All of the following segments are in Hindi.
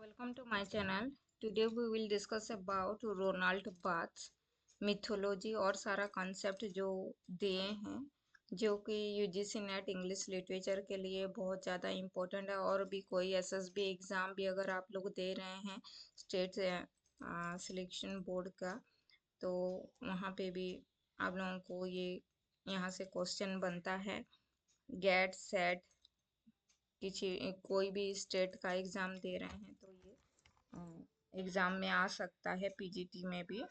Welcome to my channel. Today we will discuss about Roland Barthes mythology और सारा कॉन्सेप्ट जो दिए हैं जो कि यूजीसी नेट इंग्लिश लिटरेचर के लिए बहुत ज़्यादा इम्पोर्टेंट है। और भी कोई एसएसबी एग्ज़ाम भी अगर आप लोग दे रहे हैं स्टेट सिलेक्शन बोर्ड का, तो वहाँ पे भी आप लोगों को ये यहाँ से क्वेश्चन बनता है। गेट सेट किसी कोई भी स्टेट का एग्ज़ाम दे रहे हैं तो ये एग्ज़ाम में आ सकता है, पीजीटी में भी।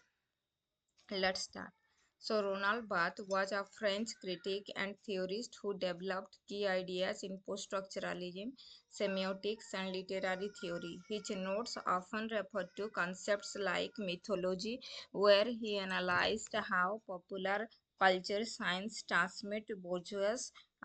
Let's start. So, Ronald Barthes was a French critic and theorist who developed key ideas in post-structuralism, semiotics, and literary theory. His notes often refer to concepts like mythology, where he analyzed how popular culture science transmit bourgeois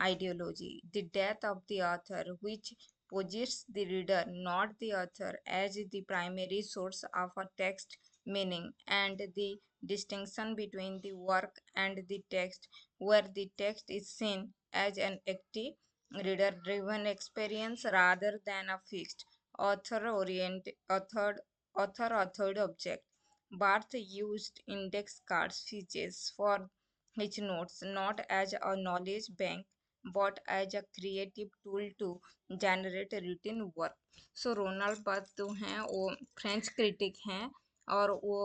ideology. The death of the author, which posits the reader, not the author, as the primary source of a text meaning, and the distinction between the work and the text, where the text is seen as an active, reader driven experience rather than a fixed, author oriented author authored object. Barth used index cards features for his notes not as a knowledge bank but as a creative tool to generate written work. So Roland Barthes जो हैं वो फ्रेंच क्रिटिक हैं और वो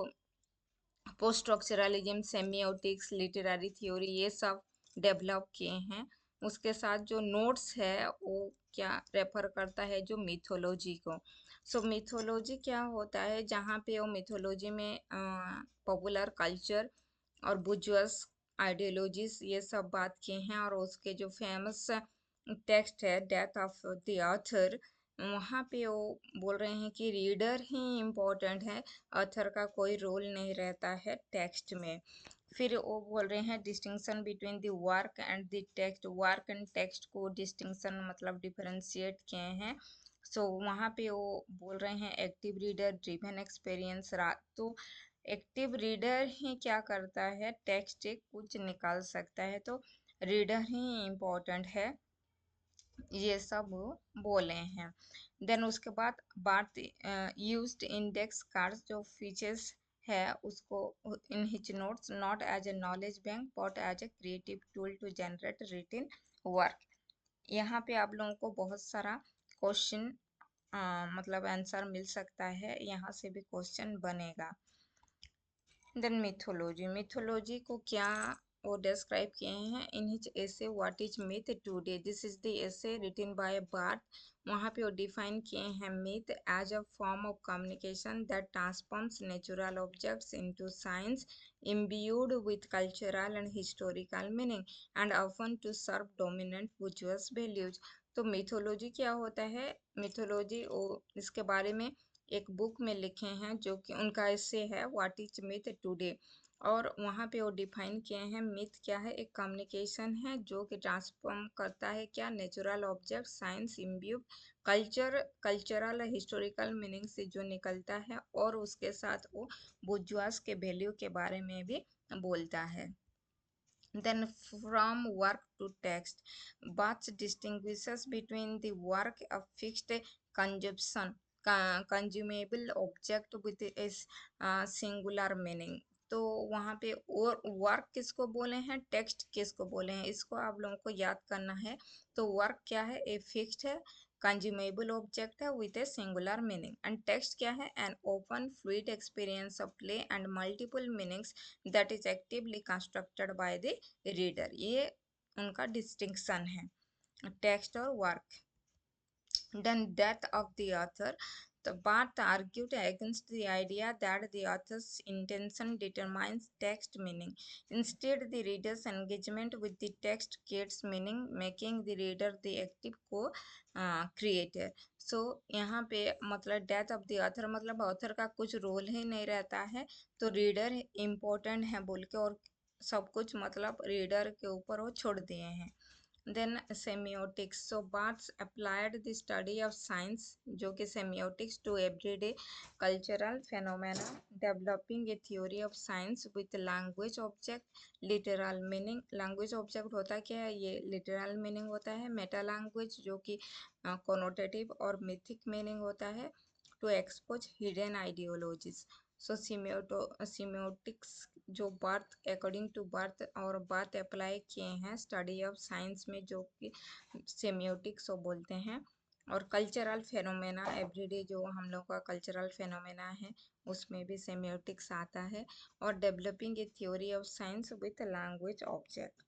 post structuralism, semiotics, literary theory ये सब डेवलप किए हैं। उसके साथ जो नोट्स है वो क्या रेफर करता है, जो मिथोलॉजी को। सो मिथोलॉजी क्या होता है, जहाँ पे वो मिथोलॉजी में पॉपुलर कल्चर और बुर्जुआस आइडियोलॉजीज ये सब बात किए हैं। और उसके जो फेमस टेक्स्ट है डेथ ऑफ द ऑथर, वहाँ पे वो बोल रहे हैं कि रीडर ही इम्पोर्टेंट है, ऑथर का कोई रोल नहीं रहता है टेक्स्ट में। फिर वो बोल रहे हैं distinction between the work and the text, work and text को डिस्टिंक्शन मतलब डिफरेंशिएट किए हैं। सो वहाँ पे वो बोल रहे हैं एक्टिव रीडर ड्रिवन एक्सपीरियंस। तो एक्टिव रीडर ही क्या करता है, टेक्स्ट से कुछ निकाल सकता है, तो रीडर ही इम्पोर्टेंट है, ये सब बोले हैं। देन उसके बाद बात यूज्ड इंडेक्स कार्ड्स जो फीचर्स है उसको in his notes not as a knowledge bank but as a creative tool to generate written work. यहाँ पे आप लोगों को बहुत सारा क्वेश्चन मतलब आंसर मिल सकता है, यहाँ से भी क्वेश्चन बनेगा। देन मिथोलॉजी, मिथोलॉजी को क्या वो डिस्क्राइब किए हैं in which essay what is myth today, this is the essay written by Barthes. वहाँ पे वो डिफाइन किए हैं myth as a form of communication that transforms natural objects into signs imbued with cultural and historical meaning and often to serve dominant bourgeois values। तो मिथोलॉजी क्या होता है, मिथोलॉजी इसके बारे में एक बुक में लिखे हैं जो कि उनका ऐसे है व्हाट इज मिथ टुडे। और वहाँ पे वो डिफाइन किए हैं मिथ क्या है, एक कम्युनिकेशन है जो कि ट्रांसफॉर्म करता है क्या, natural object science imbue cultural historical meaning से जो निकलता है, और उसके साथ वो बुर्जुआस के वैल्यू के बारे में भी बोलता है। Then from work to text, Barthes distinguishes between the work of fixed consumption, consumable object with a singular meaning। तो वहाँ पे और वर्क किसको बोले हैं, टेक्स्ट किसको बोले हैं, इसको आप लोगों को याद करना है। तो वर्क क्या है, ए फिक्स्ड है, कंज्यूमेबल ऑब्जेक्ट है with a singular meaning, and text क्या है, an open fluid experience of play and multiple meanings that is actively constructed by the reader. ये उनका डिस्टिंक्शन है टेक्स्ट और work. Then death of the author, the Barth argued against the idea that the author's intention determines text meaning. Instead, the reader's engagement with the text creates meaning, making the reader the active co-creator। सो यहाँ पे मतलब डेथ ऑफ द ऑथर मतलब ऑथर का कुछ रोल ही नहीं रहता है, तो रीडर इम्पोर्टेंट है बोल के और सब कुछ मतलब रीडर के ऊपर वो छोड़ दिए हैं। Then semiotics, so Barthes applied the study of signs जो कि semiotics to everyday cultural phenomena, developing a theory of signs with language object literal meaning. Language object होता क्या है, ये लिटरल मीनिंग होता है। मेटा लैंग्वेज जो कि कोनोटेटिव और मिथिक मीनिंग होता है। to expose hidden ideologies. So semiotics जो बार्थ अकॉर्डिंग टू बार्थ और बात अप्लाई किए हैं स्टडी ऑफ साइंस में, जो कि सेमियोटिक्स बोलते हैं। और कल्चरल फेनोमेना, एवरीडे जो हम लोग का कल्चरल फेनोमेना है उसमें भी सेमियोटिक्स आता है। और developing a theory of signs with language object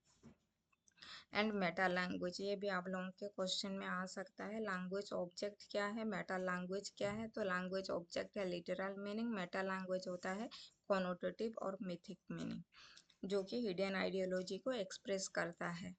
and Meta language, ये भी आप लोगों के क्वेश्चन में आ सकता है। लैंग्वेज ऑब्जेक्ट क्या है, मेटा लैंग्वेज क्या है? तो लैंग्वेज ऑब्जेक्ट है लिटरल मीनिंग, मेटा लैंग्वेज होता है कॉनोटेटिव और मिथिक मीनिंग, जो कि हिडन आइडियोलॉजी को एक्सप्रेस करता है।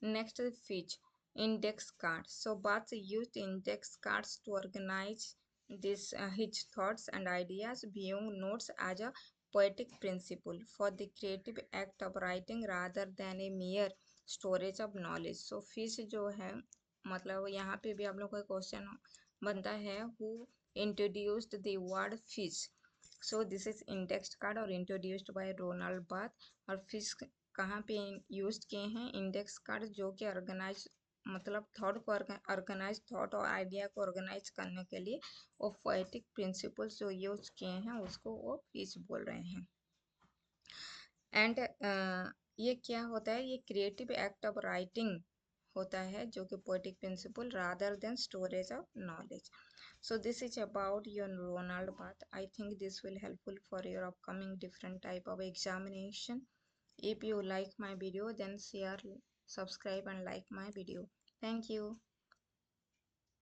Next feature index card. So Barthes use index cards to organize this his thoughts and ideas, viewing notes as a poetic principle for the creative act of writing rather than a mere storage of knowledge. So fish जो है, मतलब यहाँ पे भी आप लोग का क्वेश्चन बनता है, who introduced the word fish. So this is index card और इंट्रोड्यूस्ड बाय रोनाल्ड बाथ। और फिश कहाँ पे यूज किए हैं? इंडेक्स कार्ड, जो कि ऑर्गेनाइज मतलब थॉट को ऑर्गेनाइज, थॉट और आइडिया को ऑर्गेनाइज करने के लिए वो पोएटिक प्रिंसिपल्स जो यूज किए हैं उसको वो फिश बोल रहे हैं। एंड ये क्या होता है? ये क्रिएटिव एक्ट ऑफ राइटिंग होता है, जो कि poetic principle rather than storage of knowledge. So this is about your Ronald Path. I think this will helpful for your upcoming different type of examination. If you like my video, then share, subscribe and like my video. Thank you.